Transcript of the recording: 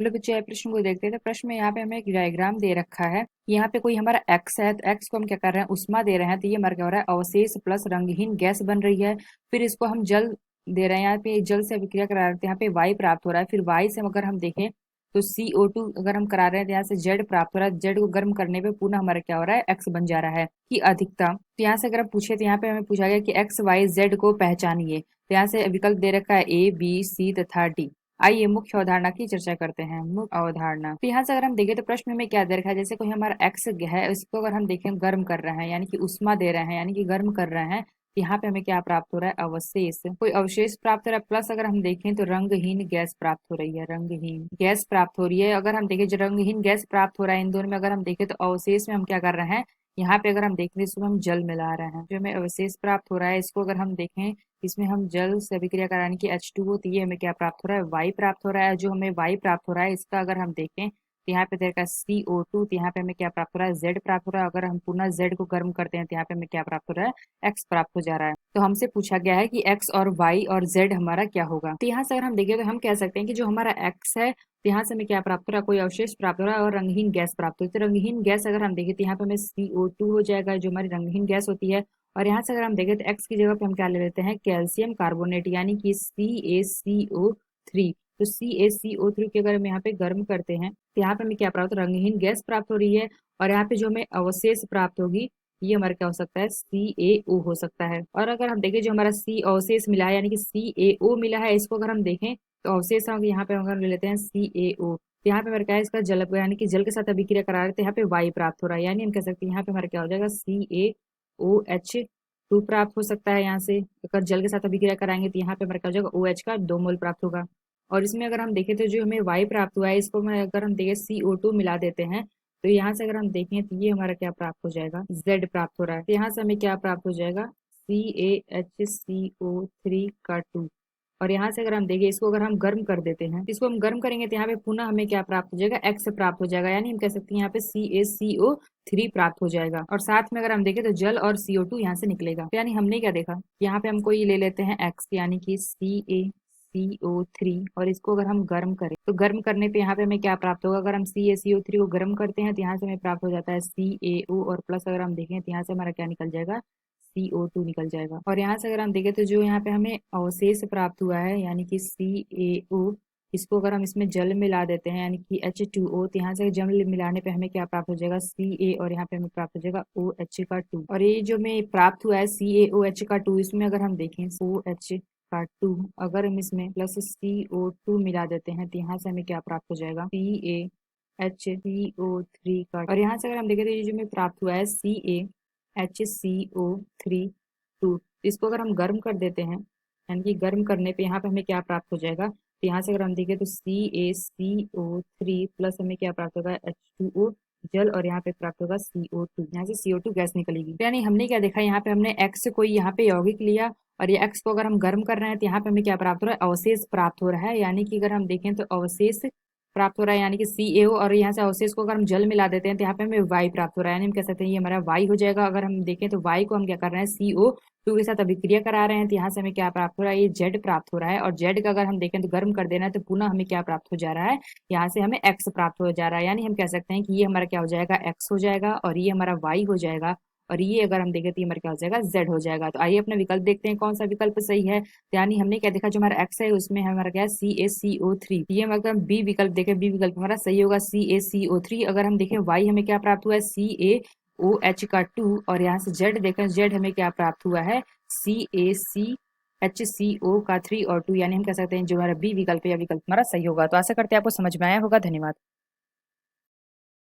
चलो बच्चे ये प्रश्न को देखते हैं। तो प्रश्न में यहाँ पे हमें एक डायग्राम दे रखा है। यहाँ पे कोई हमारा एक्स है, तो एक्स को हम क्या कर रहे हैं, उष्मा दे रहे हैं। तो ये हमारा क्या हो रहा है, अवशेष प्लस रंगहीन गैस बन रही है। फिर इसको हम जल दे रहे हैं, यहाँ पे जल से अभिक्रिया करा रहे हैं, तो यहाँ पे वाई प्राप्त हो रहा है। फिर वाई से अगर हम देखें तो CO2 अगर हम करा रहे हैं, तो यहाँ से जेड प्राप्त हो रहा है। जेड को गर्म करने पे पुनः हमारा क्या हो रहा है, एक्स बन जा रहा है कि अधिकता। तो यहाँ से अगर हम पूछे, तो यहाँ पे हमें पूछा गया कि एक्स वाई जेड को पहचानिए। तो यहाँ से विकल्प दे रखा है A B C तथा D। आइए मुख्य अवधारणा की चर्चा करते हैं। मुख्य अवधारणा, तो यहाँ से अगर हम देखें तो प्रश्न में क्या दे रखा है, जैसे कोई हमारा एक्स है, उसको अगर हम देखें गर्म कर रहे हैं, यानी कि उष्मा दे रहे हैं, यानी कि गर्म कर रहे हैं। यहाँ पे हमें क्या प्राप्त हो रहा है, अवशेष, कोई अवशेष प्राप्त हो रहा है। प्लस अगर हम देखें तो रंगहीन गैस प्राप्त हो रही है, रंगहीन गैस प्राप्त हो रही है। अगर हम देखें जो रंगहीन गैस प्राप्त हो रहा है, इन दोनों में अगर हम देखें तो अवशेष में हम क्या कर रहे हैं, यहाँ पे अगर हम देखें इसमें हम जल मिला रहे हैं। जो हमें अवशेष प्राप्त हो रहा है, इसको अगर हम देखें, इसमें हम जल से अभिक्रिया कराने की H2O, तो ये हमें क्या प्राप्त हो रहा है, वाई प्राप्त हो रहा है। जो हमें वाई प्राप्त हो रहा है, इसका अगर हम देखें तो यहाँ पे देखा CO2, तो यहाँ पे हमें क्या प्राप्त हो रहा है, जेड प्राप्त हो रहा है। अगर हम पुनः जेड को गर्म करते हैं, तो यहाँ पे हमें क्या प्राप्त हो रहा है, एक्स प्राप्त हो जा रहा है। तो हमसे पूछा गया है कि एक्स और वाई और जेड हमारा क्या होगा। तो यहाँ से अगर हम देखें तो हम कह सकते हैं कि जो हमारा एक्स है, तो यहाँ से हमें क्या प्राप्त हो रहा है, कोई अवशेष प्राप्त हो रहा है और रंगहीन गैस प्राप्त होती है। तो रंगहीन गैस अगर हम देखें तो यहाँ पे हमें CO2 हो जाएगा, जो हमारी रंगहीन गैस होती है। और यहाँ से अगर हम देखें तो एक्स की जगह पे हम क्या ले लेते हैं, कैल्शियम कार्बोनेट, यानी कि CaCO3। तो CaCO3 के अगर हम यहाँ पे गर्म करते हैं, तो यहाँ पे हमें क्या प्राप्त, रंगहीन गैस प्राप्त हो रही है। और यहाँ पे जो हमें अवशेष प्राप्त होगी, ये हमारा क्या हो सकता है, CaO हो सकता है। और अगर हम देखें जो हमारा C अवशेष मिला है, यानी कि CaO मिला है, इसको अगर हम देखें तो अवशेष हम यहाँ पे अगर ले लेते हैं CaO, तो यहाँ पे हमारा क्या है, इसका जल, यानी कि जल के साथ अभिक्रिया करा रहे हैं, तो यहाँ पे वाई प्राप्त हो रहा है। यानी हम कह सकते हैं यहाँ पे हमारा क्या हो जाएगा, CaOH2 प्राप्त हो सकता है। यहाँ से अगर जल के साथ अभिक्रिया कराएंगे, तो यहाँ पे हमारा क्या हो जाएगा, OH का 2 मोल प्राप्त होगा। और इसमें अगर हम देखें तो जो हमें वाई प्राप्त हुआ है, इसको अगर हम देखें CO2 मिला देते हैं, तो यहाँ से अगर हम देखें तो ये हमारा क्या प्राप्त हो जाएगा, जेड प्राप्त हो रहा है। तो यहाँ से हमें क्या प्राप्त हो जाएगा, CaHCO3 का 2। और यहाँ से अगर हम देखें, इसको अगर हम गर्म कर देते हैं, इसको हम गर्म करेंगे, तो यहाँ पे पुनः हमें क्या प्राप्त हो जाएगा, एक्स प्राप्त हो जाएगा। यानी हम कह सकते हैं यहाँ पे CaCO3 प्राप्त हो जाएगा। और साथ में अगर हम देखें तो जल और CO2 यहाँ से निकलेगा। तो यानी हमने क्या देखा, यहाँ पे हमको ये ले लेते हैं एक्स, यानी कि CaCO3, और इसको अगर हम गर्म करें, तो गर्म करने पे यहाँ पे हमें क्या प्राप्त होगा, अगर हम CaCO3 को गर्म करते हैं, तो यहाँ से हमें प्राप्त हो जाता है CaO, और प्लस अगर हम देखें तो यहाँ से हमारा क्या निकल जाएगा, CO2 निकल जाएगा। और यहाँ से अगर हम देखें तो जो यहाँ पे हमें अवशेष प्राप्त हुआ है, यानी कि CaO, इसको अगर हम इसमें जल मिला देते हैं, यानी कि H2O, तो यहाँ से जल मिलाने पे हमें क्या प्राप्त हो जाएगा, Ca, और यहाँ पे हमें प्राप्त हो जाएगा OH का 2। और ये जो हमें प्राप्त हुआ है CaOH का 2, इसमें अगर हम देखें OH का 2, अगर हम इसमें प्लस CO2 मिला देते हैं, तो यहाँ से हमें क्या प्राप्त हो जाएगा, CaHCO3 का। और यहाँ से अगर हम देखें तो ये जो हमें प्राप्त हुआ है CaHCO3 2, इसको अगर हम गर्म कर देते हैं, यानी कि गर्म करने पे यहाँ पे हमें क्या प्राप्त हो जाएगा, तो यहाँ से अगर हम देखें तो CaCO3 प्लस हमें क्या प्राप्त होगा, H2O जल, और यहाँ पे प्राप्त होगा CO2। यहाँ से CO2 गैस निकलेगी। तो यानी हमने क्या देखा, यहाँ पे हमने एक्स को यहाँ पे यौगिक लिया, और ये एक्स को अगर हम गर्म कर रहे हैं, तो यहाँ पे हमें क्या प्राप्त हो रहा है, अवशेष प्राप्त हो रहा है। यानी कि अगर हम देखें तो अवशेष प्राप्त हो रहा है, यानी कि CaO, और यहाँ से अवशेष को अगर हम जल मिला देते हैं, तो यहाँ पे हमें वाई प्राप्त हो रहा है। यानी हम कह सकते हैं ये हमारा वाई हो जाएगा। अगर हम देखें तो वाई को हम क्या कर रहे हैं, CO2 के साथ अभिक्रिया करा रहे हैं, तो यहाँ से हमें क्या प्राप्त हो रहा है, ये जेड प्राप्त हो रहा है। और जेड का अगर हम देखें तो गर्म कर देना है, तो पुनः हमें क्या प्राप्त हो जा रहा है, यहाँ से हमें एक्स प्राप्त हो जा रहा है। यानी हम कह सकते हैं कि ये हमारा क्या हो जाएगा, एक्स हो जाएगा, और ये हमारा वाई हो जाएगा, और ये अगर हम देखें तो ये हमारा क्या हो जाएगा, जेड हो जाएगा। तो आइए अपना विकल्प देखते हैं कौन सा विकल्प सही है। यानी हमने क्या देखा, जो हमारा एक्स है उसमें हमारा क्या है, CaCO3। ये हम अगर बी विकल्प देखें, बी विकल्प हमारा सही होगा, CaCO3। अगर हम देखें वाई हमें क्या प्राप्त हुआ है, CaOH का 2, और यहाँ से जेड देखें, जेड हमें क्या प्राप्त हुआ है, CaCHCO का 3 और 2। यानी हम कह सकते हैं जो हमारा बी विकल्प है, यह विकल्प हमारा सही होगा। तो आशा करते हैं आपको समझ में आया होगा। धन्यवाद।